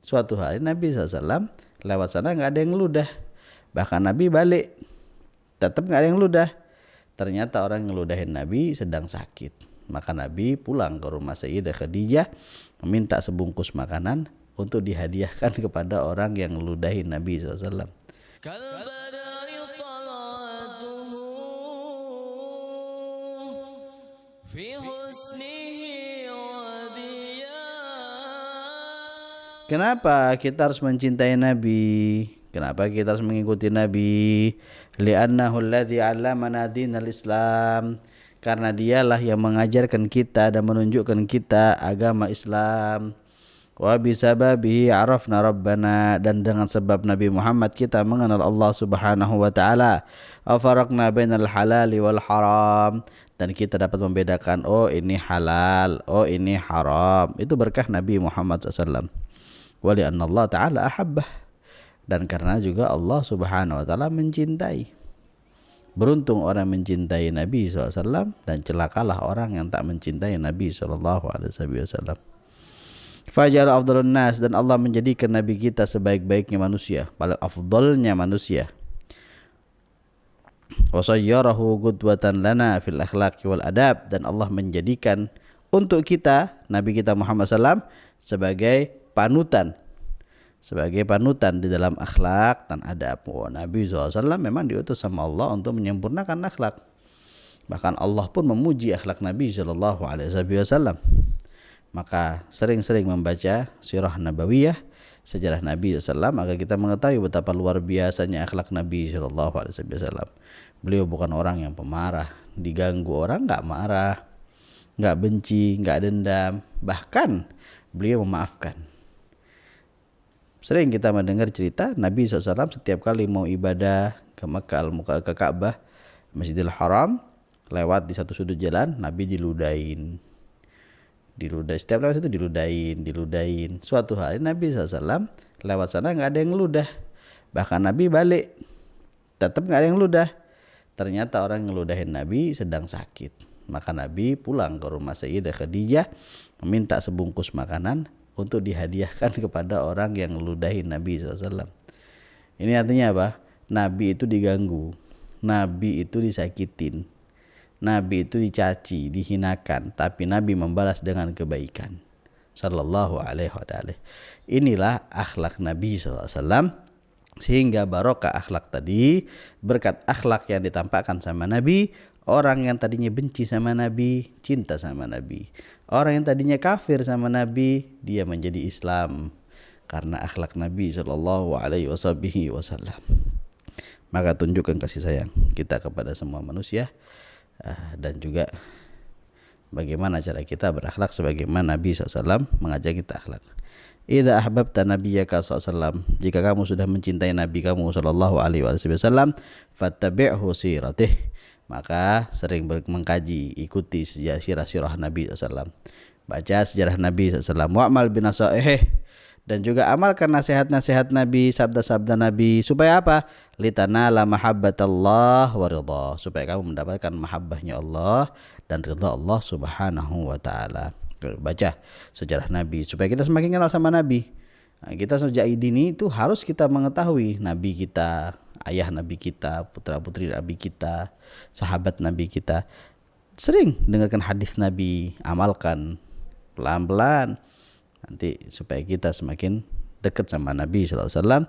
Suatu hari Nabi SAW lewat sana nggak ada yang ngeludah. Bahkan Nabi balik, tetap nggak ada yang ngeludah. Ternyata orang yang ngeludahin Nabi sedang sakit. Maka Nabi pulang ke rumah Sayyidah Khadijah, meminta sebungkus makanan untuk dihadiahkan kepada orang yang ngeludahin Nabi SAW. Kenapa kita harus mencintai Nabi? Kenapa kita harus mengikuti Nabi? Li'annahu alladzi 'allamana dinal Islam. Karena dialah yang mengajarkan kita dan menunjukkan kita agama Islam. Wa bisababihi 'arafna rabbana, dan dengan sebab Nabi Muhammad kita mengenal Allah Subhanahu wa taala. Afaraqna bainal halali wal haram, dan kita dapat membedakan, oh ini halal, oh ini haram. Itu berkah Nabi Muhammad SAW. Wa li'anna Allah ta'ala ahabbah, dan karena juga Allah Subhanahu wa taala mencintai. Beruntung orang mencintai Nabi SAW, dan celakalah orang yang tak mencintai Nabi SAW. Fajar afdalun nas, dan Allah menjadikan Nabi kita sebaik-baiknya manusia, paling afdalnya manusia. Wa sayyarahu qudwatan lana fil akhlaqi wal adab, dan Allah menjadikan untuk kita Nabi kita Muhammad SAW sebagai panutan di dalam akhlak dan adab. Nabi SAW memang diutus sama Allah untuk menyempurnakan akhlak. Bahkan Allah pun memuji akhlak Nabi SAW. Maka sering-sering membaca sirah nabawiyah, sejarah Nabi SAW, agar kita mengetahui betapa luar biasanya akhlak Nabi SAW. Beliau bukan orang yang pemarah, diganggu orang nggak marah, nggak benci, nggak dendam, bahkan beliau memaafkan. Sering kita mendengar cerita Nabi SAW setiap kali mau ibadah ke Makkah, ke Ka'bah, Masjidil Haram, lewat di satu sudut jalan, Nabi diludahin. Setiap lewat itu diludahin. Suatu hari Nabi SAW lewat sana nggak ada yang ngeludah. Bahkan Nabi balik, tetap nggak ada yang ngeludah. Ternyata orang yang ngeludahin Nabi sedang sakit. Maka Nabi pulang ke rumah Sayyidah Khadijah, meminta sebungkus makanan untuk dihadiahkan kepada orang yang ngeludahin Nabi SAW. Ini artinya apa? Nabi itu diganggu, Nabi itu disakitin, Nabi itu dicaci, dihinakan, tapi Nabi membalas dengan kebaikan. Sallallahu alaihi wasallam. Inilah akhlak Nabi SAW. Sehingga barokah akhlak tadi, berkat akhlak yang ditampakkan sama Nabi, orang yang tadinya benci sama Nabi, cinta sama Nabi. Orang yang tadinya kafir sama Nabi, dia menjadi Islam karena akhlak Nabi Sallallahu Alaihi Wasallam. Maka tunjukkan kasih sayang kita kepada semua manusia, dan juga bagaimana cara kita berakhlak sebagaimana Nabi SAW mengajak kita akhlak. Idza ahbabta nabiyyaka SAW, jika kamu sudah mencintai Nabi kamu Sallallahu Alaihi Wasallam, fattabi'hu siratih, maka sering mengkaji, ikuti sirah Nabi SAW, baca sejarah Nabi SAW. Wa'mal binasaihi, dan juga amalkan nasihat-nasihat Nabi, sabda-sabda Nabi, supaya apa? Litanala mahabbatallah wa ridha, supaya kamu mendapatkan mahabbahnya Allah dan ridha Allah Subhanahu wa taala. Baca sejarah Nabi supaya kita semakin kenal sama Nabi. Kita sejak dini itu harus kita mengetahui Nabi kita, ayah Nabi kita, putra-putri Nabi kita, sahabat Nabi kita. Sering dengarkan hadis Nabi, amalkan pelan-pelan nanti supaya kita semakin dekat sama Nabi sallallahu alaihi wasallam.